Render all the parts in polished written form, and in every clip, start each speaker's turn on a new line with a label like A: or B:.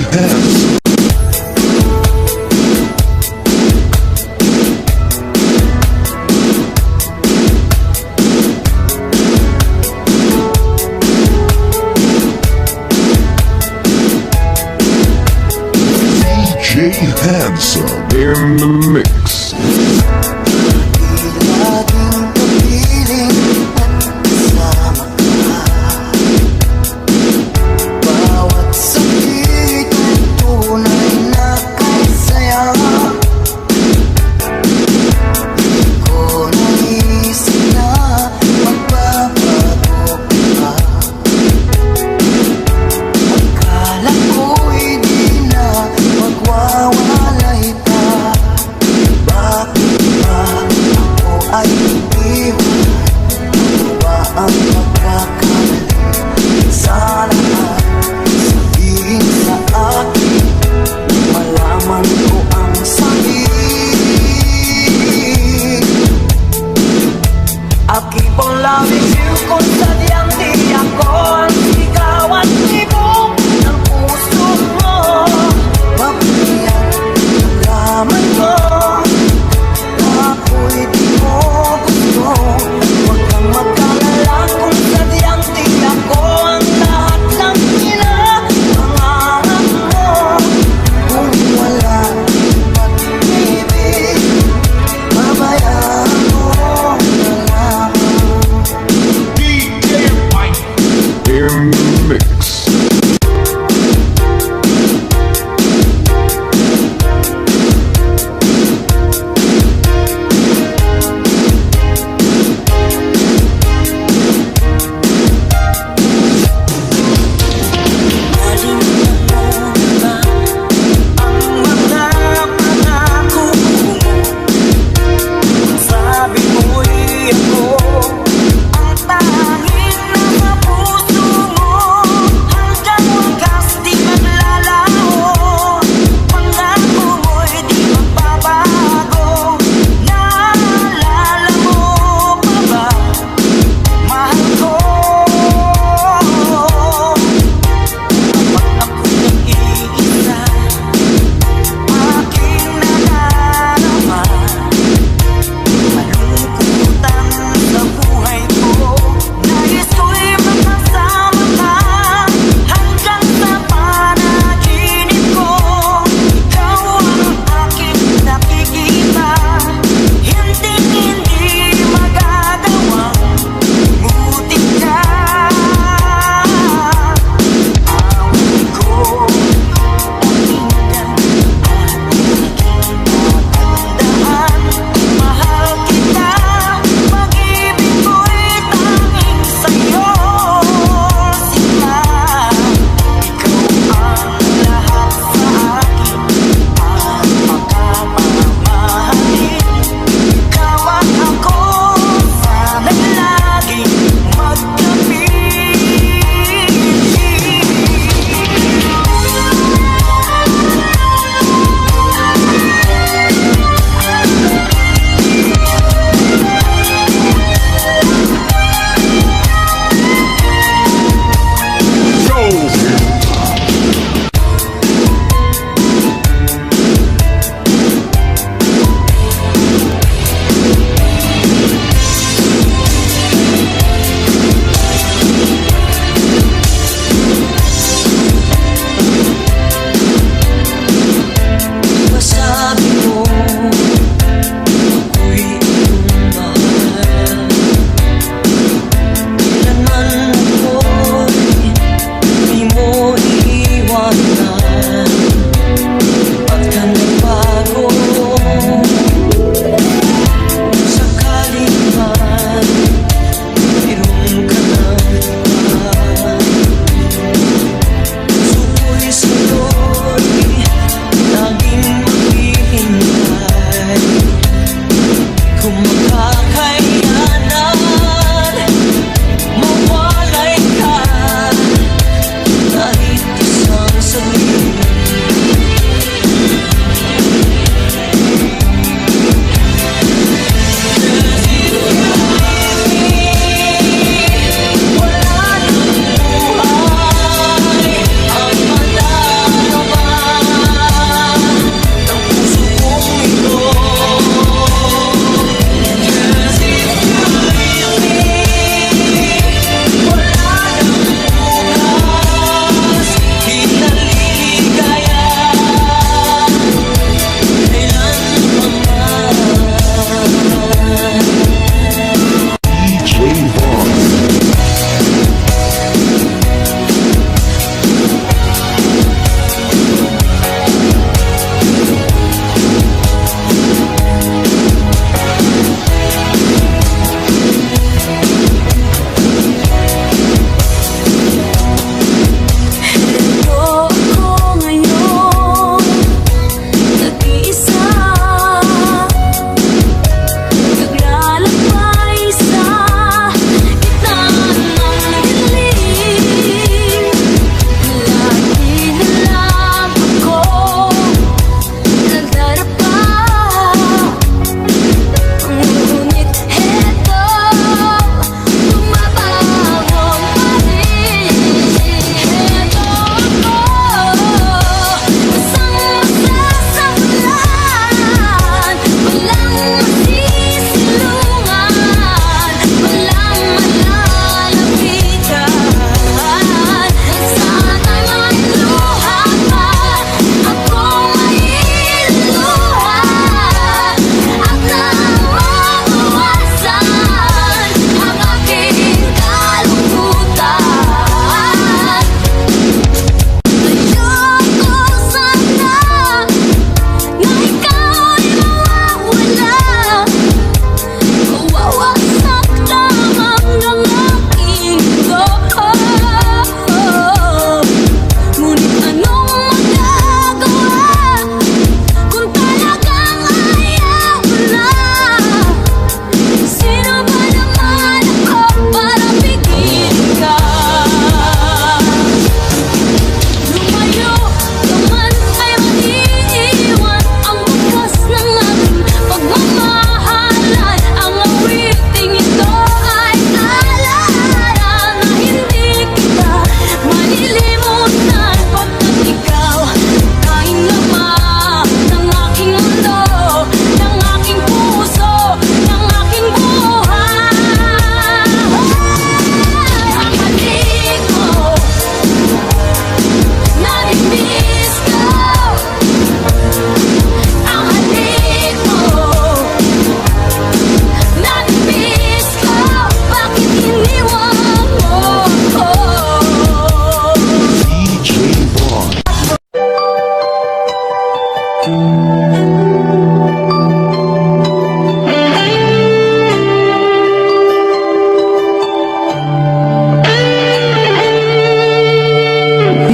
A: Hands. DJ Handsome in the mix.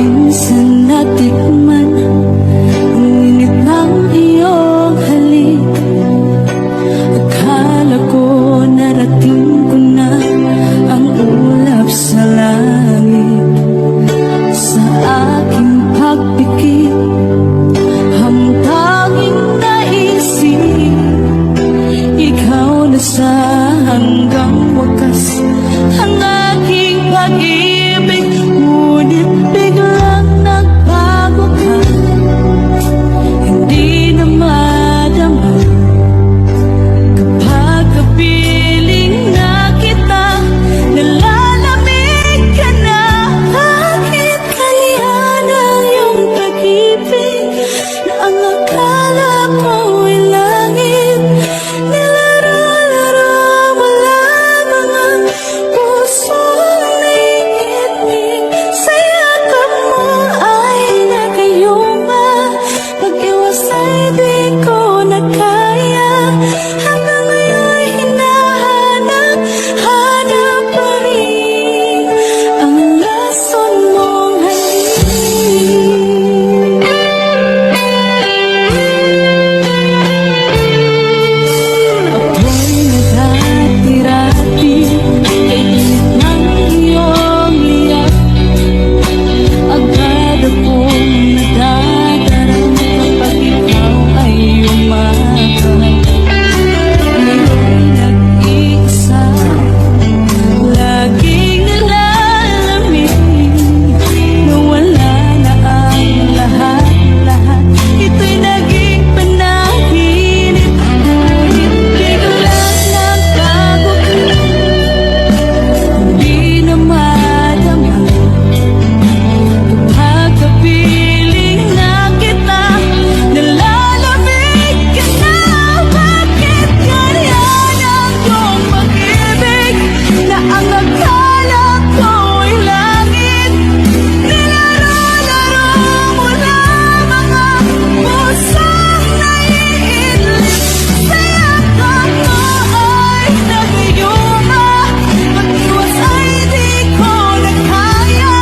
B: minsan natikman ang init ng iyong halik. Akala ko narating ko na ang ulap sa langit. Sa aking pagpikit, ang tanging naisip, ikaw na sa hanggang wakas ang aking pag-ibig. Ngunit biglang nagbago ka, hindi na madama. Kapag kapiling na kita, nalalamig ka na. Bakit kaya na yung pag-ibig na ang akala ko'y langit? Nilaro-laro mo lamang ang pusong naiibig. Sa yakap mo ay nagayuma, pag-iwas ay di ko na kaya. Hanggang ngayon'y hinahanap, hanap pa rin ang lason mong halik. Ako'y naghati-rati kay init ng iyong liyak. Agad akong nadadarang kapag ikaw ay umakyat. Ngayon nag-iisa, laging nalalamig, nawala na ang lahat-lahat. Ito'y naging panaginip, ngunit biglang nagbago ka, hindi na madama. Kapag kapiling na kita, nalalamig ka na. Bakit kaya ng iyong pag-ibig na ang akala ko'y langit? Nilaro-laro mo lamang ang pusong naiinip. Sa yakap mo ay nagayuma, pag-iwas ay di ko na kaya.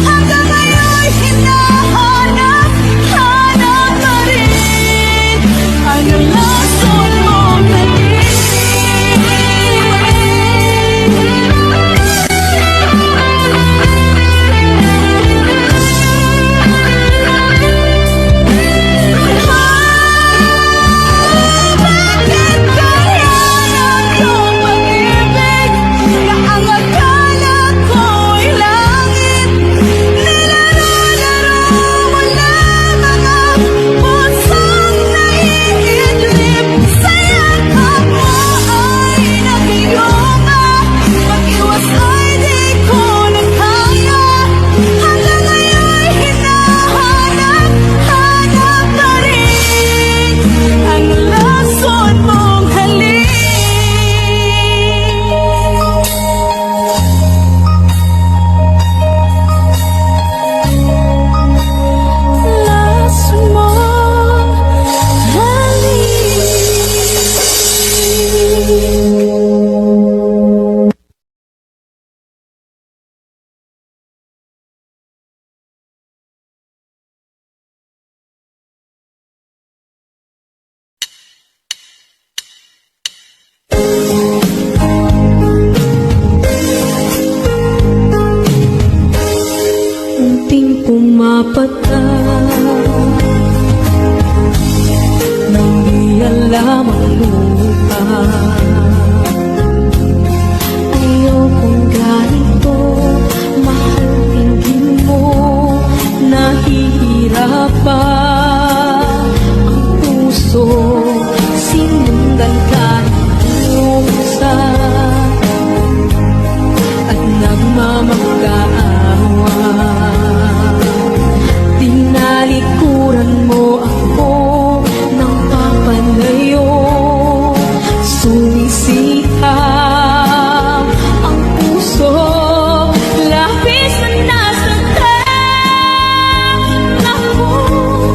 B: Hanggang ngayon'y hinahanap, hanap pa rin ang lason mong halik. Bakit kaya ng iyong pag-ibig na ang akala ko'y langit? Nilaro-laro mo lamang ang pusong naiidlip. Sa yakap mo ay nagayuma, pag-iwas ay di ko na kaya. Hanggang ngayon'y hinahanap, hanap pa rin ang lason mong halik. Lason mong halik. Unting pumapata nang di alam ang lupa. Ayokong ganito, mahal, tingin mo, nahihirapan ang puso. Sinundan ka ng isa at nagmamagkaawa. Tinalikuran mo ako ng papalayo, sumisikap ang puso, labis na nasaktan ako.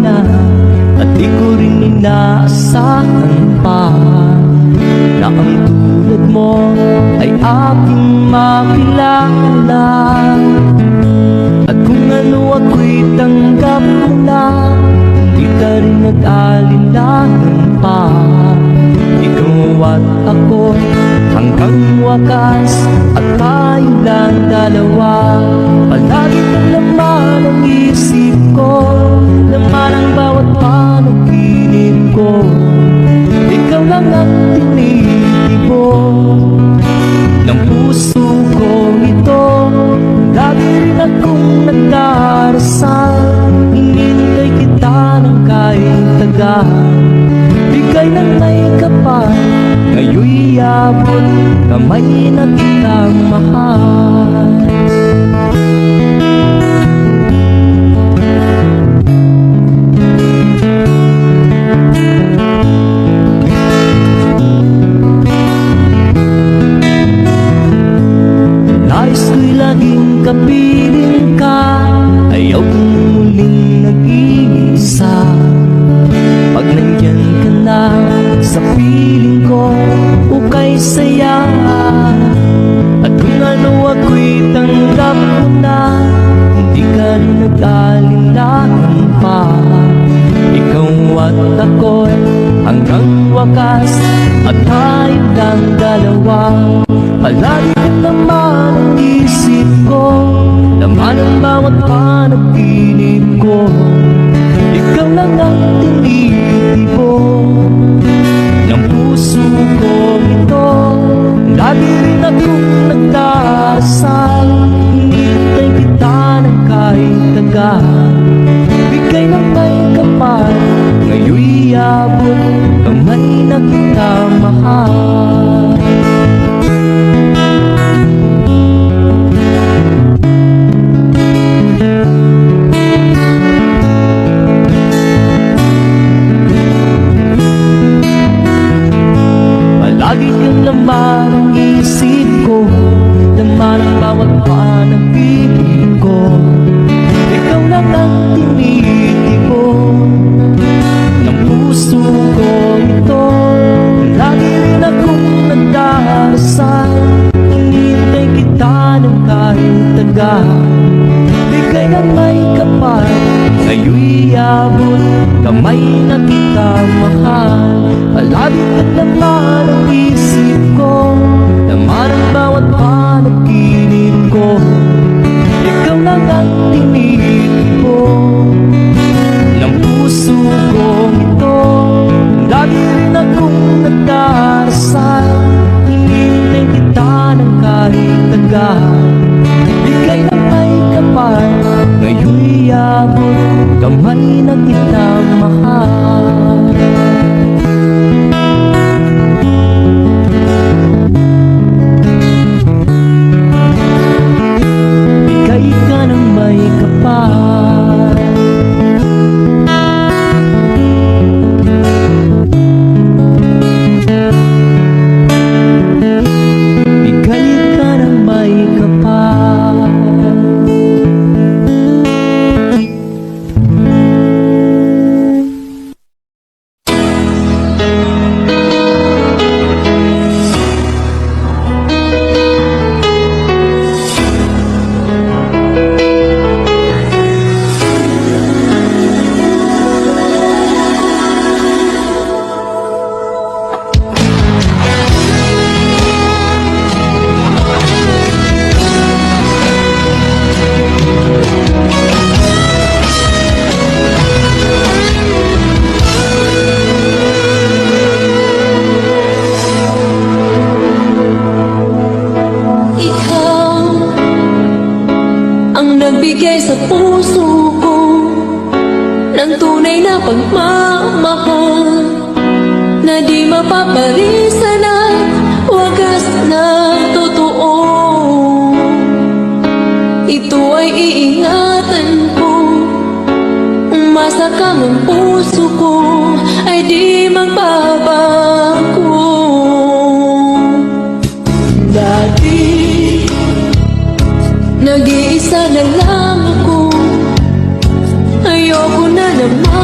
C: na at di ko rin inaasahan pa na ang tulad mo ay aking makilala. At kung ano ako'y tanggap mo na, di ka rin nag-alinlangan pa. Ikaw at ako hanggang wakas, at tayo lang dalawa. Palagi kang laman ang isip ko, laman ang bawat panaginip ko. Ikaw lang ang tinitibok ng puso ko ito. Lagi rin akong nagdarasal, hinintay kita ng kahit tagal. Bigay ng may kapal, ngayon'y abot kamay na kitang mahal. Nais ko'y laging kapiling ka, ayaw kong muling nag-iisa. Pag nandyan ka na sa piling ko, ukay saya. At kung ano ako'y tanggap mo na, hindi ka rin nag-alinlangan pa. Ikaw at ako'y hanggang wakas, at tayo lang dalawa. Palagi ka naman ang isip ko, laman ang bawat panaginip ko. Ikaw lang ang tinitibok ng puso ko ito. Lagi rin akong nagdarasal, hinintay kita ng kahit tagal. Bigay ng may kapal, ngayon'y abot kamay na kita mahal. Palagi kang laman ang isip ko, laman ang bawat panaginip ko. Ikaw lang ang tinitibok ng puso ko ito. Lagi rin akong nagdarasal, hinintay kita ng kahit tagal. Bigay ng may kapal, ngayon'y abot kamay na kita mahal. Palagi ka naman ang isip ko, laman ang bawat panaginip ko. Ikaw lang ang tinitibok ng puso ko ito. Lagi rin akong nagdarasal, hinintay kita ng kahit tagal. Bigay ng may kapal, ngayon'y abot kamay na kita mahal. Bigay ka ng may kapal, bigay ka ng may kapal.
B: nagbigay sa puso ko ng tunay na pagmamahal na di mapaparisan at wagas na totoo. Ito ay iingatan ko, masakang ang puso ko ay di magbabago. Dati nag-iisa na lang ako, ayoko na naman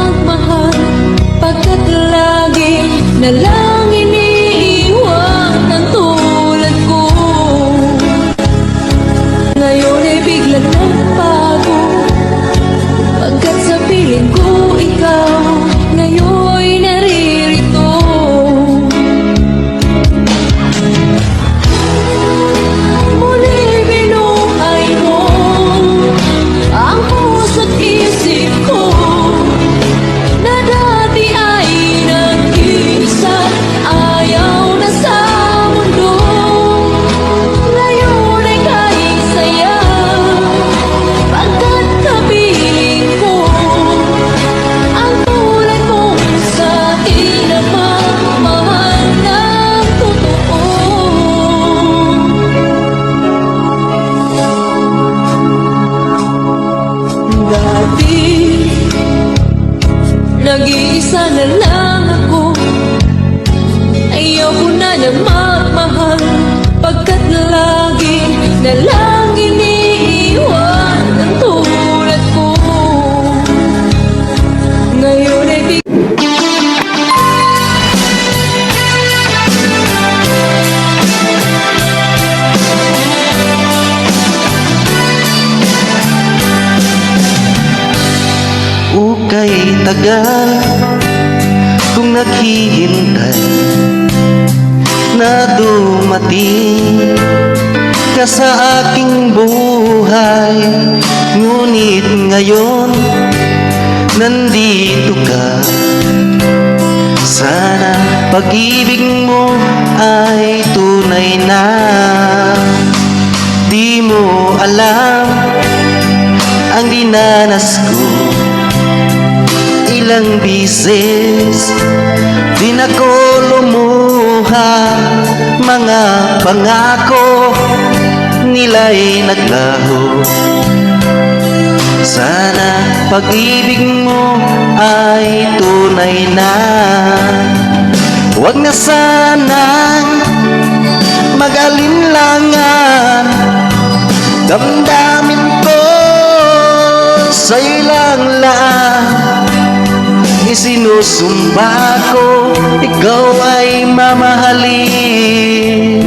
B: nag-iisa na lang ako. Ayaw ko na magmahal, pagkat lagi na lang iniiwan ang tulad ko. Ngayon ay
D: Ukay tagal kung naghihintay na dumating ka sa aking buhay. Ngunit ngayon nandito ka. Sana pag-ibig mo ay tunay na. Di mo alam ang dinanas ko. Ilang bisis din ako lumuha. Mga pangako nila'y naglaho. Sana pag-ibig mo ay tunay na. Huwag na sanang mag-alinlangan. Damdamin ko sa'yo lang lahat. Isinusumba ko, ikaw ay mamahalin.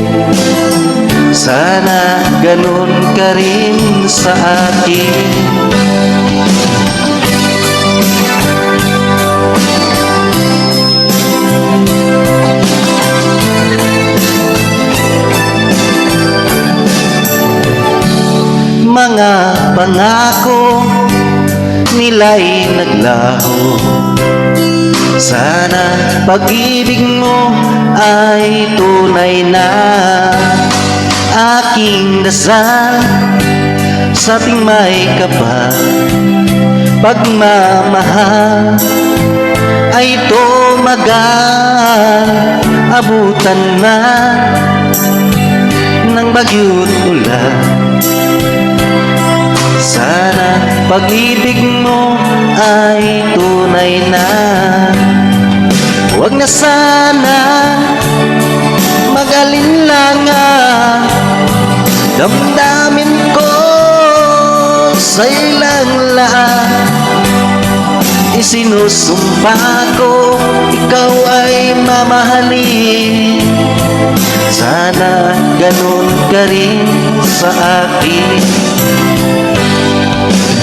D: Sana ganun ka rin sa akin. Mga pangako nila'y naglaho. Sana pag-ibig mo ay tunay na. Aking dasal sa ating may kapal, pagmamahal ay tumagal. Abutan man ng bagyo't ulan. Sana pag-ibig mo ay tunay na. Huwag na sana mag-alinlangan. Damdamin ko sa'yo lang lahat. Isinusumpa ko, ikaw ay mamahalin. Sana ganun ka rin sa akin.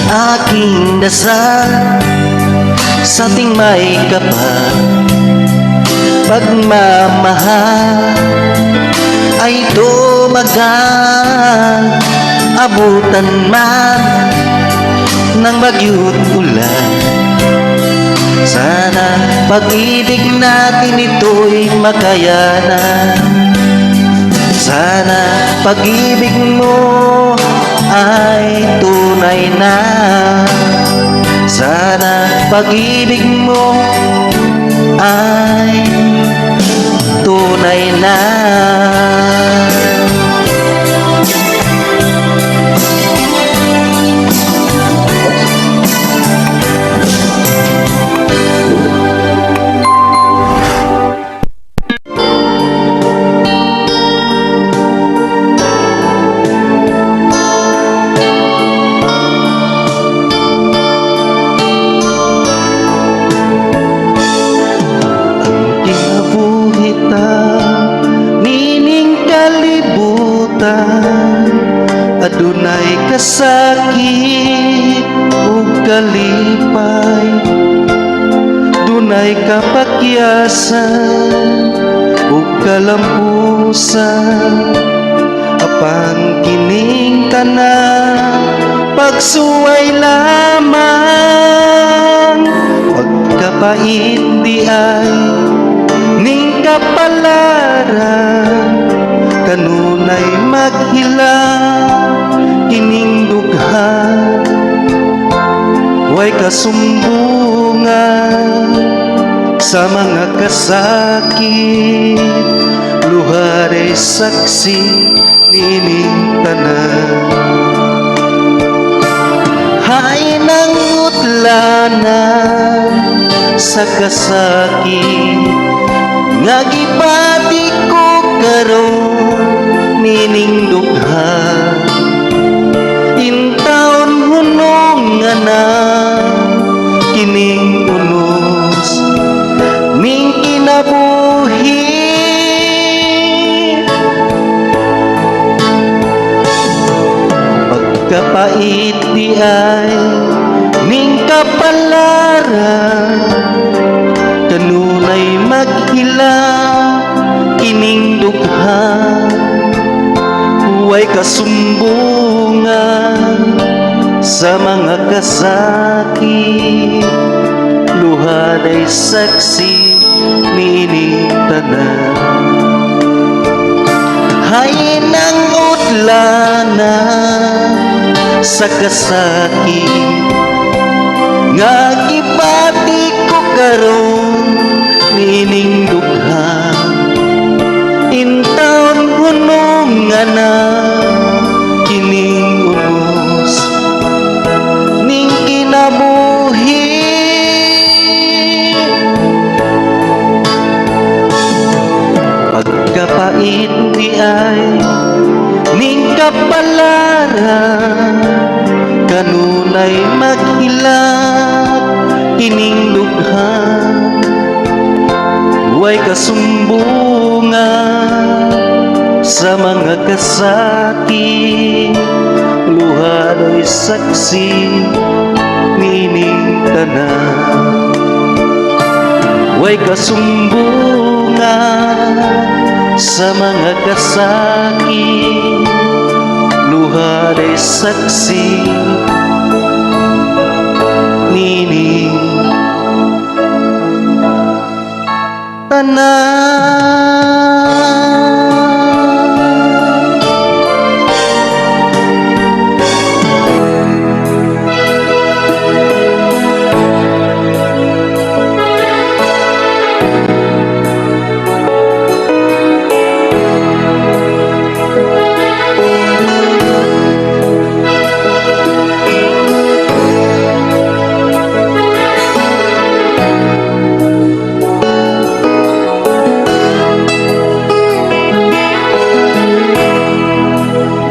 D: Aking dasal sa ating may kapal, pagmamahal ay tumagal. Abutan man ng bagyo't ulan. Sana pag-ibig natin ito'y makayanan. Sana pag-ibig mo ay tunay na. Sana pag-ibig mo ay tunay na. Adunay kasakit ug kalipay, dunay kapakyasan ug kalampusan. Apan kining tanan pagsuway lamang, pagkapait di ay ning kapalaran. Kanunay maghilang kining dughan, way kasumbungan sa mga kasakit. Luharay saksi nining tanan. Hay nang utlanan sa kasakit nga gipati ko karon nining dugha intaon hunong nga na kining unos ning kinabuhi pagkapait di ay ning kapalaran kanunay maghila kining dugha huway kasumbungan sa mga kasakit luha day saksi nining tanan hay nang udlana sa kasakit nga gipati ko karon nining dugha intaon hunong nga na kining unos ning kinabuhi pagkapait di ay ning kapalaran kanunay maghilak kining dugha huway kasumbungan sa mga kasakit luha do'y saksi nining tanan huway kasumbungan sa mga kasakit luha do'y saksi nining tanan.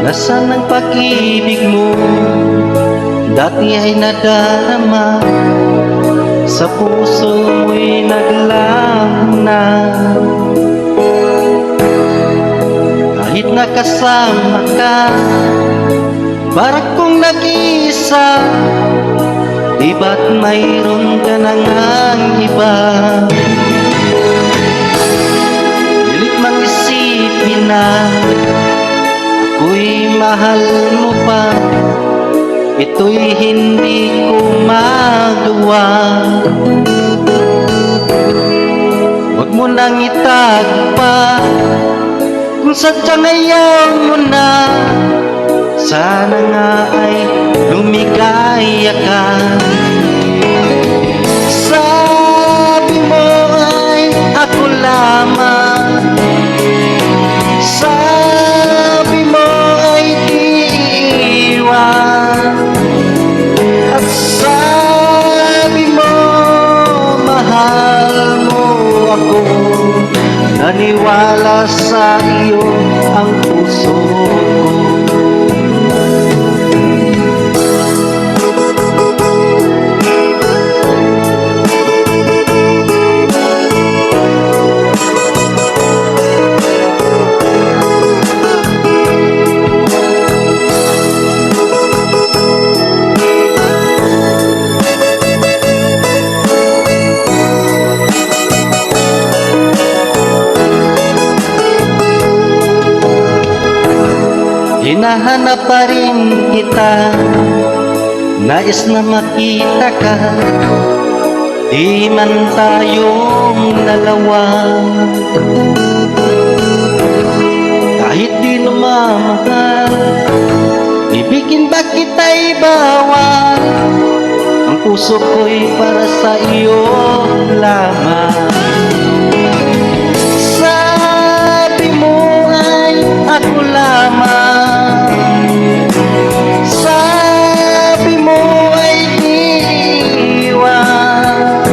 D: Nasaan ang pag-ibig mo? Dati ay nadarama sa puso mo'y naglaho na kahit nakasama ka para kong nag-iisa di ba't mayroon ka na ngang iba pilit mang isipin na ako'y mahal mo pa ito'y hindi ko magawa huwag mo nang itagpa kung sadyang ayaw mo na sana nga ay lumigaya ka sabi mo ay ako lamang sabi mo ay di iwan at sabi mo mahal mo ako naniwala sa iyo ang puso ko hinahanap pa rin kita nais na makita ka di man tayong dalawa kahit di namamahal ibigin ba kita'y bawal ang puso ko'y para sa iyo lamang sabi mo ay ako lamang sabi mo ay di iwan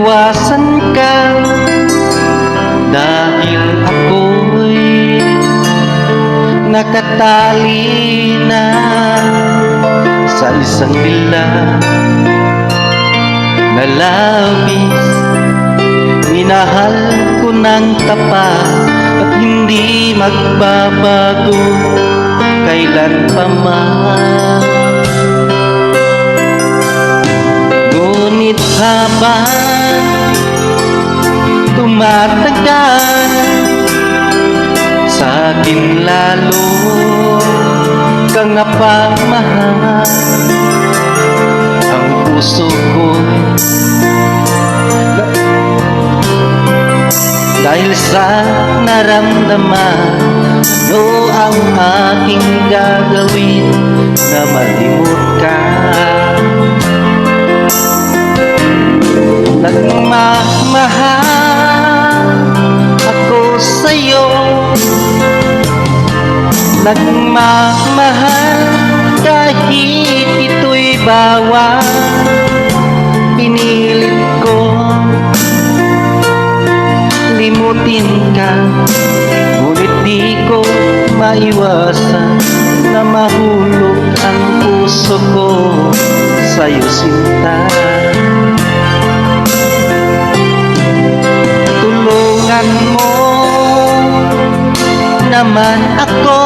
D: maiwasan ka, dahil ako'y nakatali na sa isang bila na labis. Minahal ko ng tapat at hindi magbabago kailan pa man. Ngunit habang tumatagal, sa akin lalo kang napamahal. Ang puso ko'y dahil sa naramdaman, ano ang aking gagawin na malimot ka? Nagmamahal ako sa'yo, nagmamahal kahit ito'y bawal. Pinilit ko limutin ka, ngunit di ko maiwasan na mahulog ang puso ko sa'yo, sinta. Tulungan mo naman ako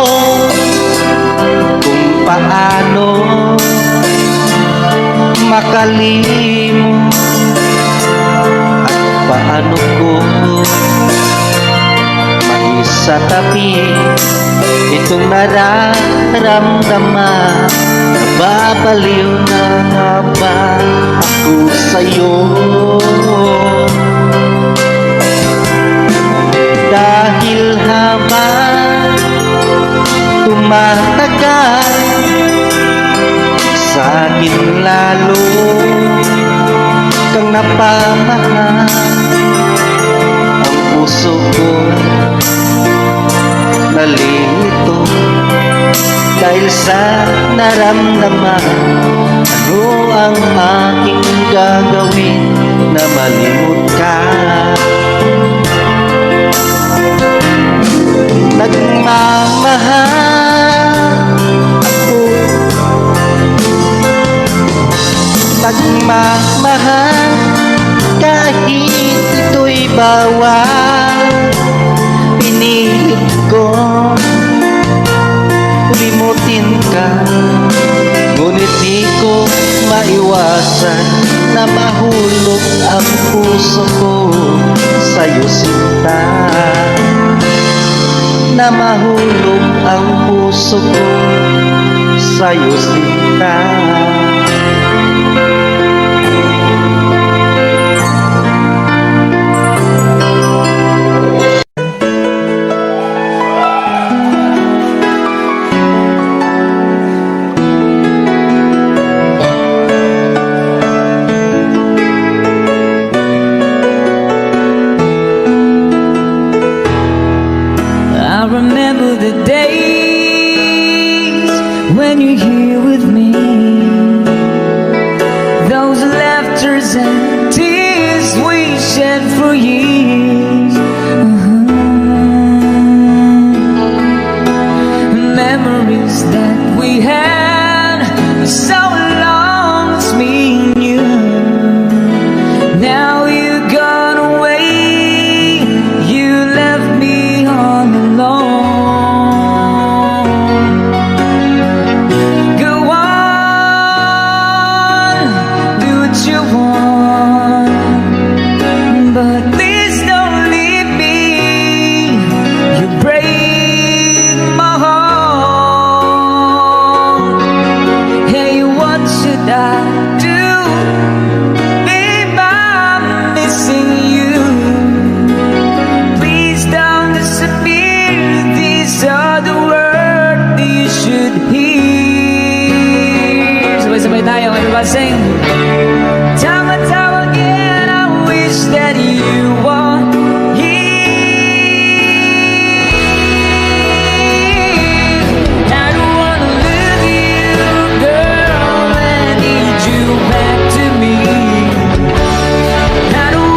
D: kung paano makalimot at paano ko maisatabi itong nararamdaman. Nababaliw na nga ba ako sa'yo? Dahil habang tumatagal, sa akin lalo kang napamahal. Ang puso ko nalilito dahil sa naramdaman. Ano ang aking gagawin na malimot ka? Nagmamahal ako, nagmamahal kahit ito'y bawal. Pinilit ko limutin ka, ngunit di ko maiwasan na mahulog ang puso ko sa'yo, sinta. Na mahulog ang puso ko sa'yo, sinta.
C: I remember the days when you're here with me, those laughters and tears we shed for years. Memories that we had so long, it's me and you. Now you're gone away, you left me all alone. Go on, do what you want, but please don't leave me. You break my heart. Hey, what should I do? Babe, I'm missing you. Please don't disappear. These are the words that you should hear. Sabay-sabay tayo, everybody sing. Time and time again, I wish that you were here. I don't wanna lose you, girl. I need you back to me. I don't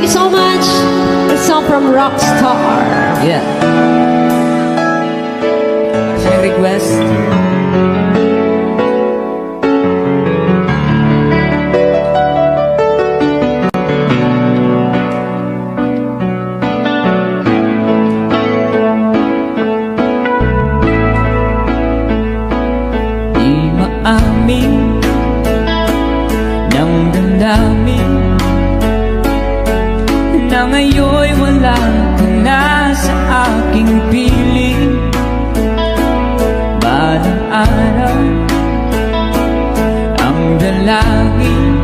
B: Thank you so much. A song from Rockstar.
C: Yeah. Siya nag-request. Di maamin ng damdamin na ngayon'y wala ka na sa aking piling. Balang araw ang dalangin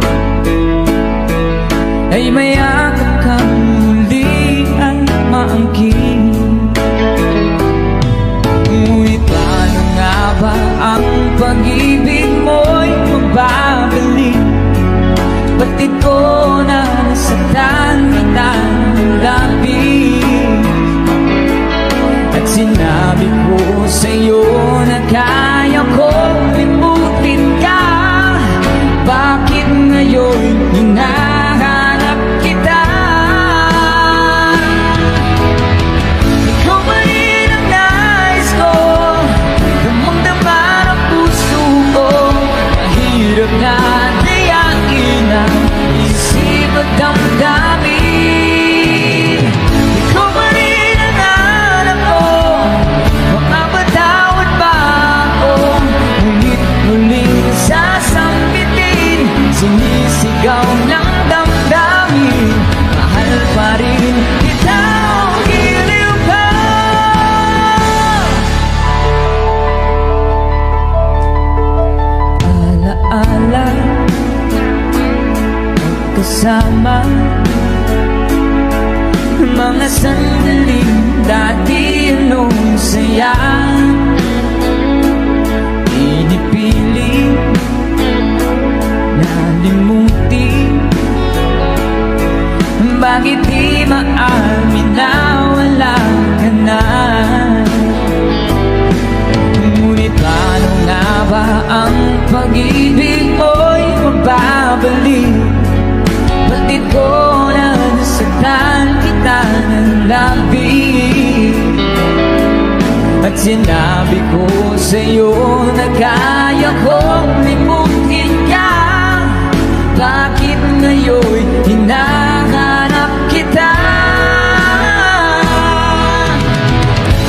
C: ay mayakap kang muli at maangkin. Ngunit paano nga ba ang pag-ibig mo'y magbabalik? Batid ko na nasaktan kita ng labis, at sinabi ko sa'yo na kaya ko limutin ka. Bakit ngayon hinahanap kita? Ikaw pa rin ang nais ko, damang-dama ng puso ko. Mahirap na dayain ang isip at damdamin. Ikaw pa rin ang hanap ko, makapatawad ba ako? Ngunit muling sasambitin, sinisigaw ng damdamin. Mahal pa rin kita o giliw ka. Alaala, magkasama, mga sandaling dati nung saya. Inipiling nalimutin, bakit di maamin na wala ka na? Ngunit paano nga ba ang pag-ibig mo'y magbabalik? Batid ko na nasaktan kita ng labis, at sinabi ko sa'yo na kaya kong limutin ka. Bakit ngayon hinahanap kita?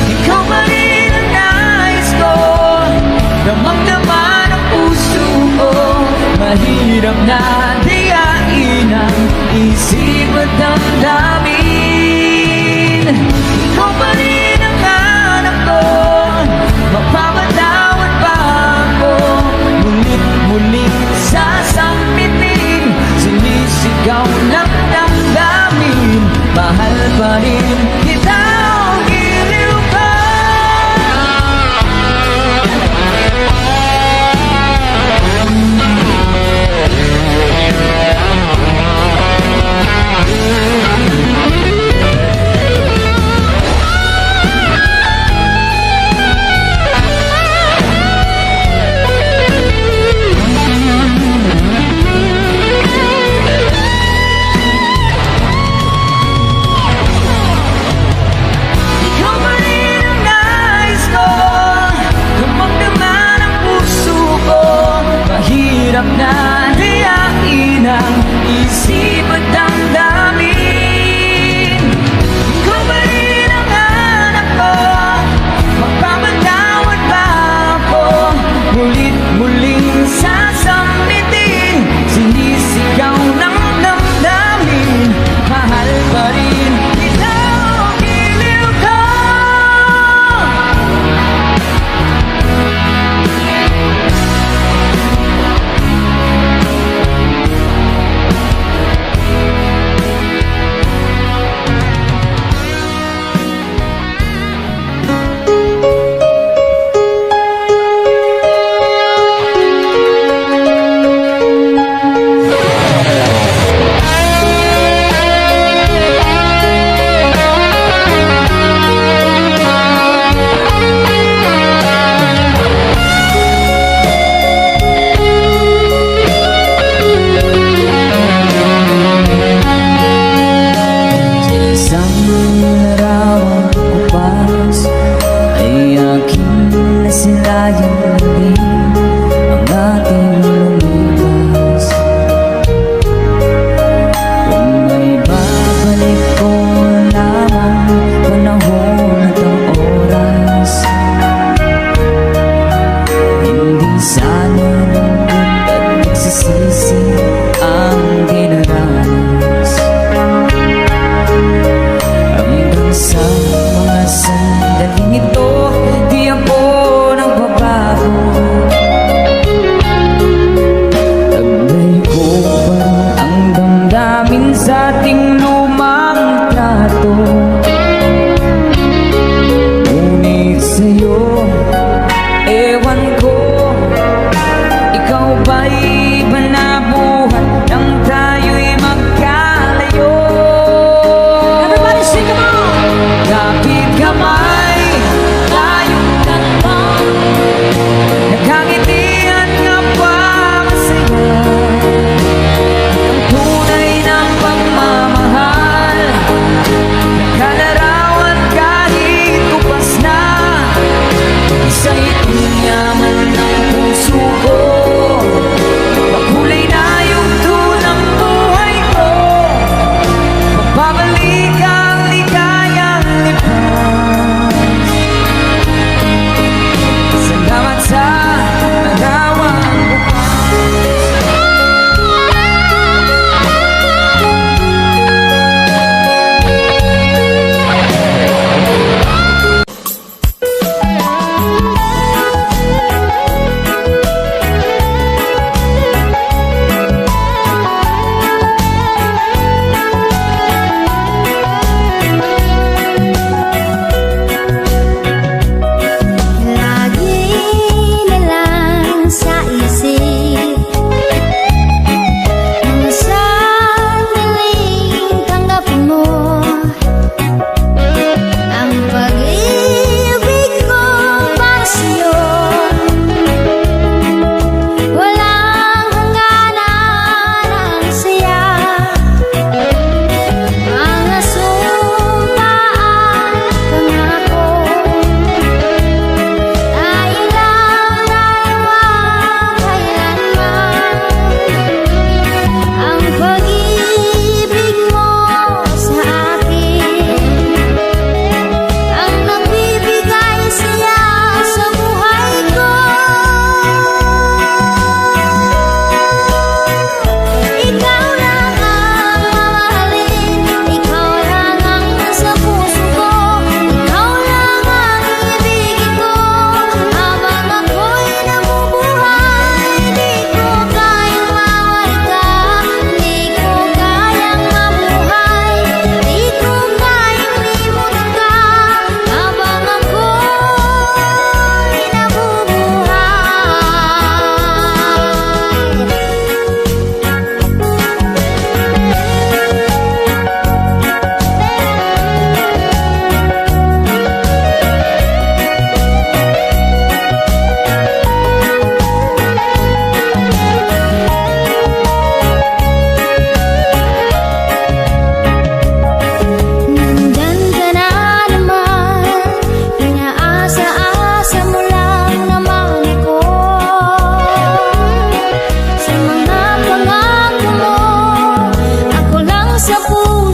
C: Ikaw pa rin ang nais ko, damang-dama ng puso ko. Mahirap na dayain ang isip at damdamin. Ikaw pa rin ang hanap ko, mapapatawad ba ako? Ngunit muling sasambitin, sinisigaw ng damdamin. Mahal pa rin kita o giliw ka.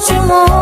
B: puso mo